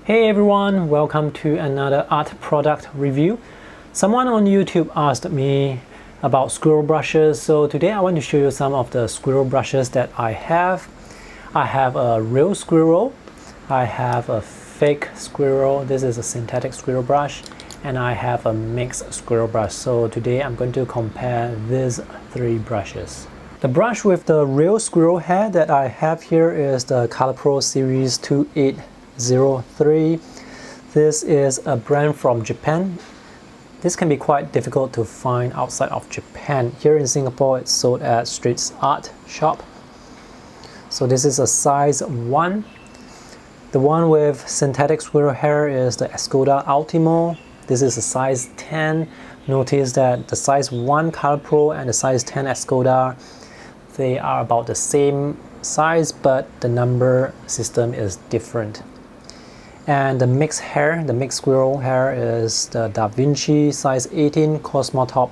Hey everyone, welcome to another art product review. Someone on YouTube asked me about squirrel brushes, so today I want to show you some of the squirrel brushes that I have. I have a real squirrel, I have a fake squirrel, this is a synthetic squirrel brush, and I have a mixed squirrel brush. So today I'm going to compare these three brushes. The brush with the real squirrel hair that I have here is the ColorPro Series 2803. This is a brand from Japan. This can be quite difficult to find outside of Japan. Here in Singapore, it's sold at street art shop. So this is a size 1. The one with synthetic squirrel hair is the Escoda Ultimo. This is a size 10. Notice that the size 1 ColorPro and the size 10 Escoda, they are about the same size, but the number system is different. And the mixed hair, the mixed squirrel hair, is the Vinci size 18 Cosmotop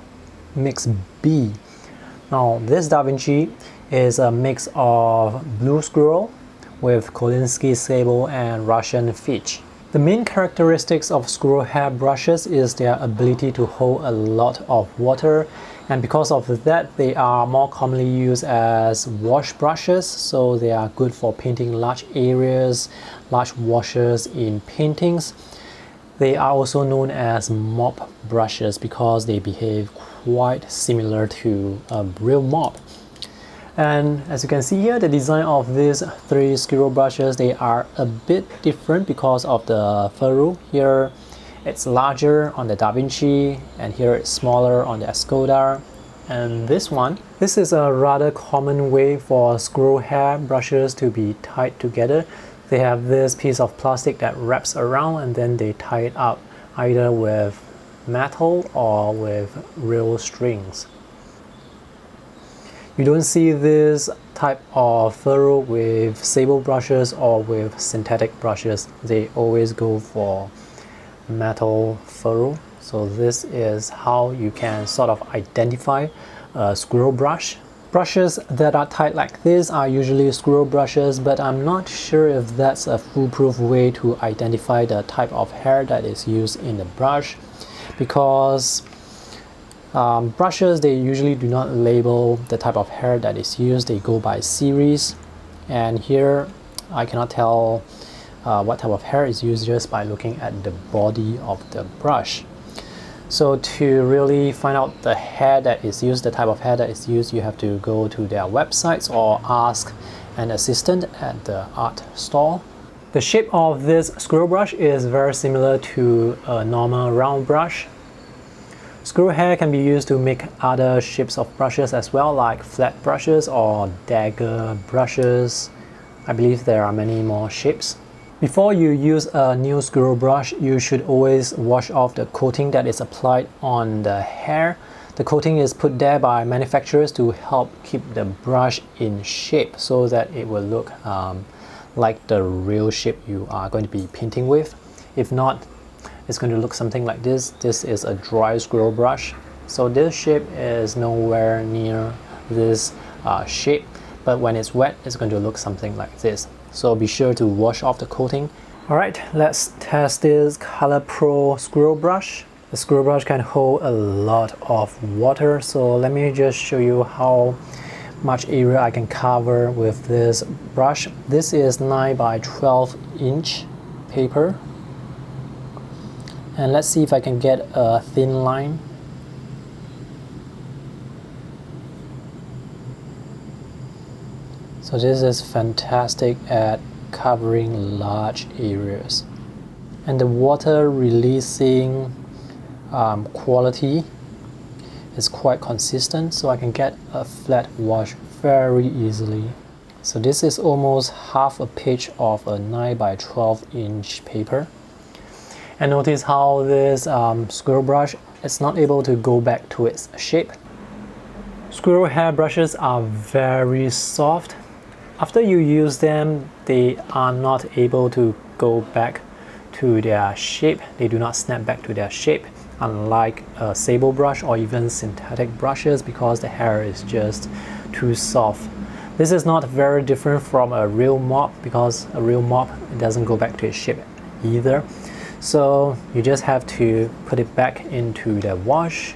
Mix B. Now this Vinci is a mix of blue squirrel with Kolinsky sable and Russian finch. The main characteristics of squirrel hair brushes is their ability to hold a lot of water, and because of that they are more commonly used as wash brushes, so they are good for painting large areas, large washes in paintings. They are also known as mop brushes because they behave quite similar to a real mop. And as you can see here, the design of these three squirrel brushes, they are a bit different because of the furrow. Here it's larger on the Vinci, and here it's smaller on the Escoda. And this is a rather common way for squirrel hair brushes to be tied together. They have this piece of plastic that wraps around, and then they tie it up either with metal or with real strings. You don't see this type of furrow with sable brushes or with synthetic brushes. They always go for metal furrow. So this is how you can sort of identify a squirrel brush. Brushes that are tied like this are usually squirrel brushes, but I'm not sure if that's a foolproof way to identify the type of hair that is used in the brush, because brushes, they usually do not label the type of hair that is used. They go by series, and here I cannot tell what type of hair is used just by looking at the body of the brush. So to really find out the hair that is used, the type of hair that is used, you have to go to their websites or ask an assistant at the art store. The shape of this squirrel brush is very similar to a normal round brush. Squirrel hair can be used to make other shapes of brushes as well, like flat brushes or dagger brushes. I believe there are many more shapes. Before you use a new squirrel brush, you should always wash off the coating that is applied on the hair. The coating is put there by manufacturers to help keep the brush in shape so that it will look like the real shape you are going to be painting with. If not, it's going to look something like this. This is a dry squirrel brush, so this shape is nowhere near this shape, but when it's wet, it's going to look something like this. So be sure to wash off the coating. Alright, let's test this ColorPro squirrel brush. The squirrel brush can hold a lot of water, so let me just show you how much area I can cover with this brush. This is 9 by 12 inch paper. And let's see if I can get a thin line. So this is fantastic at covering large areas. And the water releasing quality is quite consistent, so I can get a flat wash very easily. So this is almost half a page of a 9 by 12 inch paper. And notice how this squirrel brush is not able to go back to its shape. Squirrel hair brushes are very soft. After you use them, they are not able to go back to their shape. They do not snap back to their shape, unlike a sable brush or even synthetic brushes, because the hair is just too soft. This is not very different from a real mop, because a real mop, it doesn't go back to its shape either. So you just have to put it back into the wash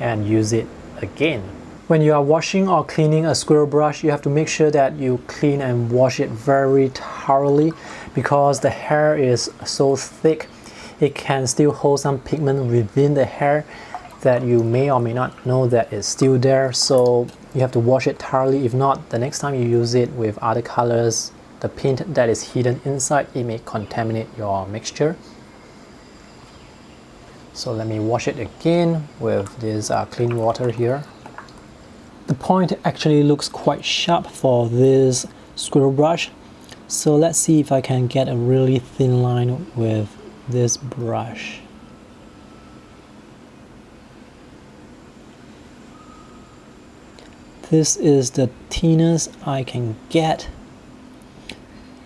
and use it again. When you are washing or cleaning a squirrel brush, you have to make sure that you clean and wash it very thoroughly, because the hair is so thick, it can still hold some pigment within the hair that you may or may not know that is still there. So you have to wash it thoroughly. If not, the next time you use it with other colors, the paint that is hidden inside, it may contaminate your mixture. So let me wash it again with this clean water here. The point actually looks quite sharp for this squirrel brush. So let's see if I can get a really thin line with this brush. This is the thinnest I can get.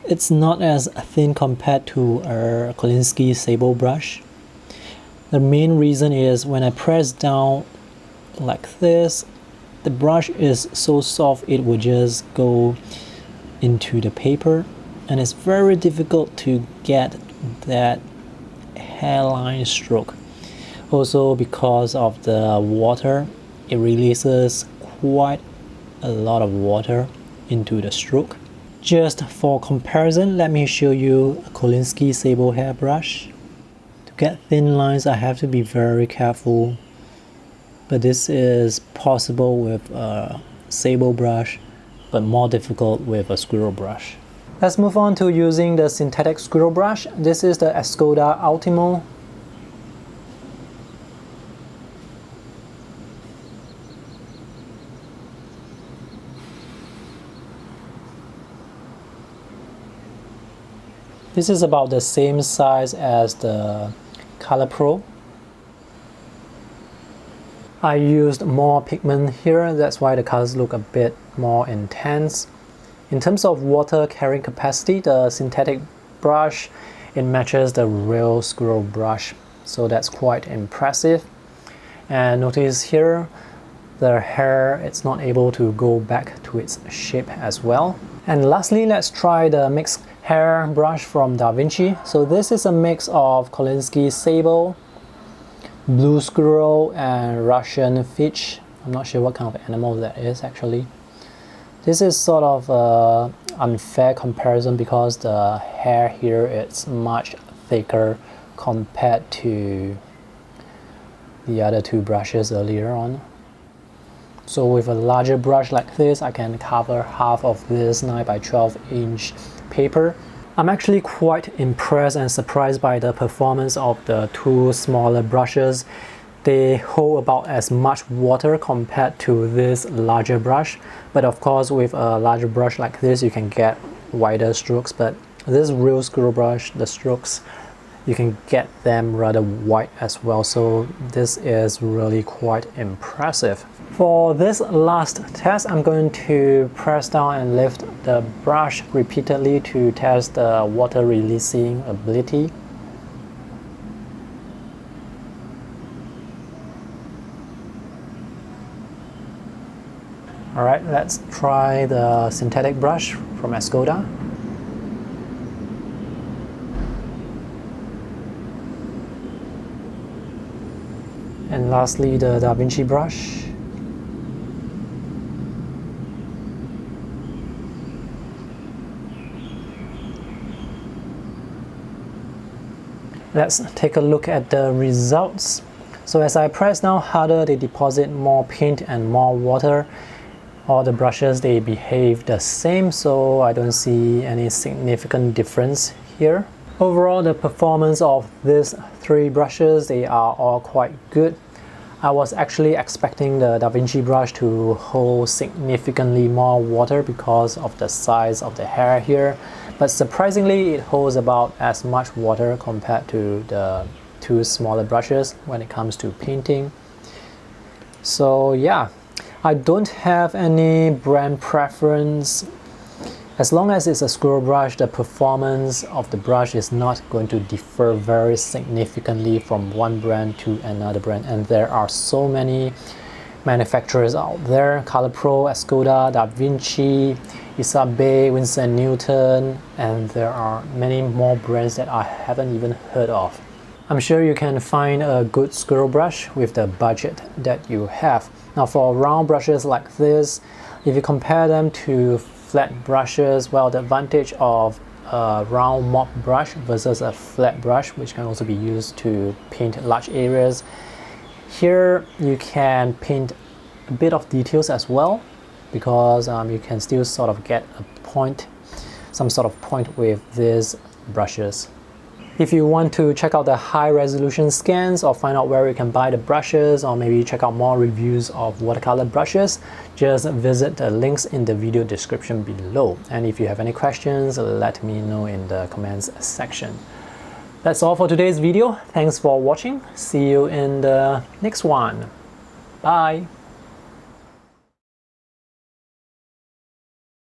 It's not as thin compared to a Kolinsky sable brush. The main reason is when I press down like this, the brush is so soft it will just go into the paper, and it's very difficult to get that hairline stroke. Also, because of the water, it releases quite a lot of water into the stroke. Just for comparison, let me show you a Kolinsky sable hairbrush. To get thin lines, I have to be very careful, but this is possible with a sable brush, but more difficult with a squirrel brush. Let's move on to using the synthetic squirrel brush. This is the Escoda Ultimo. This is about the same size as the ColorPro. I used more pigment here, that's why the colors look a bit more intense. In terms of water carrying capacity, the synthetic brush, it matches the real squirrel brush, so that's quite impressive. And notice here, the hair, it's not able to go back to its shape as well. And lastly, let's try the mixed hair brush from Da Vinci. So this is a mix of Kolinsky sable, blue squirrel, and Russian finch. I'm not sure what kind of animal that is actually. This is sort of an unfair comparison because the hair here is much thicker compared to the other two brushes earlier on. So with a larger brush like this, I can cover half of this 9 by 12 inch paper. I'm actually quite impressed and surprised by the performance of the two smaller brushes. They hold about as much water compared to this larger brush, but of course with a larger brush like this you can get wider strokes, but this real squirrel brush, the strokes, you can get them rather wide as well, so this is really quite impressive. For this last test, I'm going to press down and lift the brush repeatedly to test the water releasing ability. Alright, let's try the synthetic brush from Escoda. And lastly, the Da Vinci brush. Let's take a look at the results. So as I press down harder, they deposit more paint and more water. All the brushes, they behave the same, so I don't see any significant difference here. Overall, the performance of these three brushes, they are all quite good. I was actually expecting the Da Vinci brush to hold significantly more water because of the size of the hair here, but surprisingly it holds about as much water compared to the two smaller brushes when it comes to painting. So yeah, I don't have any brand preference. As long as it's a squirrel brush, the performance of the brush is not going to differ very significantly from one brand to another brand, and there are so many manufacturers out there: ColorPro, Escoda, Vinci, Isabe, Winsor & Newton, and there are many more brands that I haven't even heard of. I'm sure you can find a good squirrel brush with the budget that you have. Now for round brushes like this, if you compare them to flat brushes, well, the advantage of a round mop brush versus a flat brush, which can also be used to paint large areas. Here you can paint a bit of details as well, because you can still sort of get a point, some sort of point with these brushes. If you want to check out the high resolution scans or find out where you can buy the brushes, or maybe check out more reviews of watercolor brushes, just visit the links in the video description below. And if you have any questions, let me know in the comments section. That's all for today's video. Thanks for watching. See you in the next one. Bye.